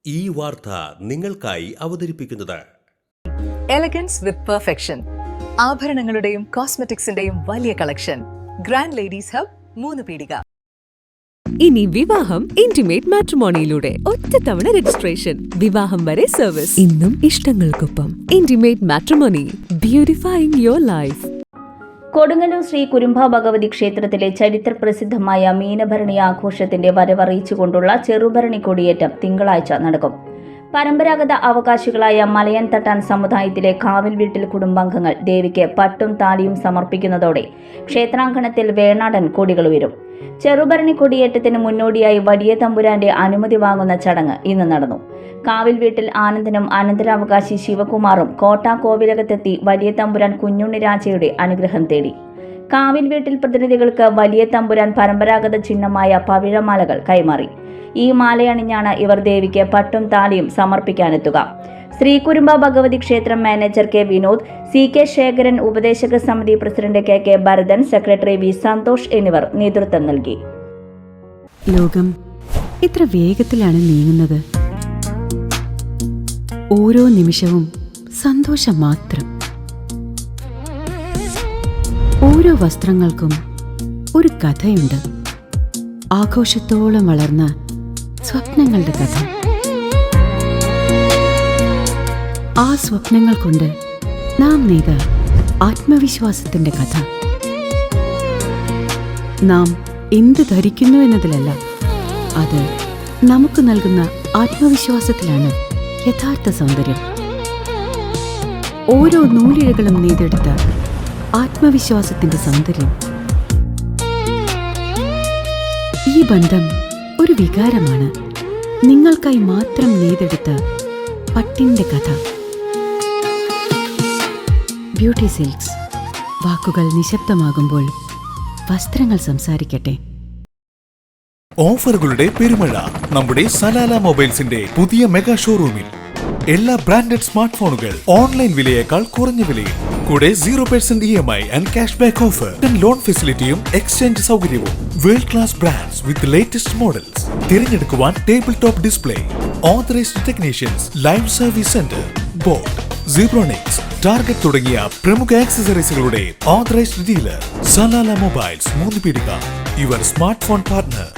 ഈ വാർത്ത നിങ്ങൾക്കായി അവതരിപ്പിക്കുന്നത് എലഗൻസ് വിത്ത് പെർഫെക്ഷൻ, ആഭരണങ്ങളുടെയും കോസ്മെറ്റിക്സിന്റെയും വലിയ കളക്ഷൻ. ഗ്രാൻഡ് ലേഡീസ് ഹബ്, 3 പീടിക. ഇനി വിവാഹം ഇന്റിമേറ്റ് മാട്രിമോണിയിലൂടെ ഒറ്റത്തവണ രജിസ്ട്രേഷൻ, വിവാഹം വരെ സർവീസ്. ഇന്നും ഇഷ്ടങ്ങൾക്കൊപ്പം intimate matrimony, beautifying your life. Kodungallur Sree Kurumba Bhagavathi ക്ഷേത്രത്തിലെ ചരിത്രപ്രസിദ്ധമായ മീനഭരണി ആഘോഷത്തിന്റെ വരവറിയിച്ചുകൊണ്ടുള്ള ചെറുഭരണി കൊടിയേറ്റം തിങ്കളാഴ്ച നടക്കും. പരമ്പരാഗത അവകാശികളായ മലയൻ തട്ടാൻ സമുദായത്തിലെ കാവിൽ വീട്ടിൽ കുടുംബാംഗങ്ങൾ ദേവിക്ക് പട്ടും താലിയും സമർപ്പിക്കുന്നതോടെ ക്ഷേത്രാങ്കണത്തിൽ വേണാടൻ കൊടികൾ ഉയരും. ചെറുഭരണി കൊടിയേറ്റത്തിന് മുന്നോടിയായി വലിയ തമ്പുരാന്റെ അനുമതി വാങ്ങുന്ന ചടങ്ങ് ഇന്ന് നടന്നു. കാവിൽ വീട്ടിൽ ആനന്ദനും അനന്തരാവകാശി ശിവകുമാറും കോട്ട കോവിലകത്തെത്തി വലിയ തമ്പുരാൻ കുഞ്ഞുണ്ണി രാജയുടെ അനുഗ്രഹം തേടി. കാവിൽ വീട്ടിൽ പ്രതിനിധികൾക്ക് വലിയ തമ്പുരാൻ പരമ്പരാഗത ചിഹ്നമായ പവിഴമാലകൾ കൈമാറി. ഈ മാലയണിഞ്ഞാണ് ഇവർ ദേവിക്ക് പട്ടും താലിയും സമർപ്പിക്കാനെത്തുക. ശ്രീകുരുംബ ഭഗവതി ക്ഷേത്രം manager K Vinod, C K Sekharan, ഉപദേശക സമിതി president K K Bharathan, secretary V Santhosh എന്നിവർ നേതൃത്വം നൽകി. ലോകം ഇത്ര വേഗത്തിലാണ് നീങ്ങുന്നത്. ഓരോ നിമിഷവും സന്തോഷം മാത്രം. ഓരോ വസ്ത്രങ്ങൾക്കും ഒരു കഥയുണ്ട്. ആഘോഷത്തോളം വളർന്ന സ്വപ്നങ്ങളുടെ കഥ. ആ സ്വപ്നങ്ങൾ കൊണ്ട് നാം നെയ്ത ആത്മവിശ്വാസത്തിന്റെ കഥ. നാം എന്ത് ധരിക്കുന്നു എന്നതിലല്ല, അത് നമുക്ക് നൽകുന്ന ആത്മവിശ്വാസത്തിലാണ് യഥാർത്ഥ സൗന്ദര്യം. ഓരോ നൂലിഴകളും നെയ്തെടുത്ത ആത്മവിശ്വാസത്തിന്റെ സൗന്ദര്യം. ഈ ബന്ധം ഒരു വികാരമാണ്. നിങ്ങൾക്കായി മാത്രം നെയ്തെടുത്ത പട്ടിന്റെ കഥ. Beauty silks. വാക്കുകൾ നിശബ്ദമാകുമ്പോൾ വസ്ത്രങ്ങൾ സംസാരിക്കട്ടെ. ഓഫറുകളുടെ പെരുമഴ നമ്മുടെ സലാല മൊബൈൽസിന്റെ പുതിയ മെഗാ ഷോറൂമിൽ. എല്ലാ ബ്രാൻഡഡ് സ്മാർട്ട് ഫോണുകൾ ഓൺലൈൻ വിലയേക്കാൾ കുറഞ്ഞ വിലയിൽ. കൂടെ 0% EMI and cash back offer. Loan ഫെസിലിറ്റിയും എക്സ്ചേഞ്ച് സൗകര്യവും. World class brands with latest models. തിരഞ്ഞെടുക്കുവാൻ table top display, authorised technicians, live service centre, boAt, Zebronics, Target തുടങ്ങിയ പ്രമുഖ ആക്സസറീസുകളുടെ ഓതറൈസ്ഡ് ഡീലർ. സലാല മൊബൈൽസ്, 3 പീടിക, യുവർ സ്മാർട്ട് ഫോൺ പാർട്ട്ണർ.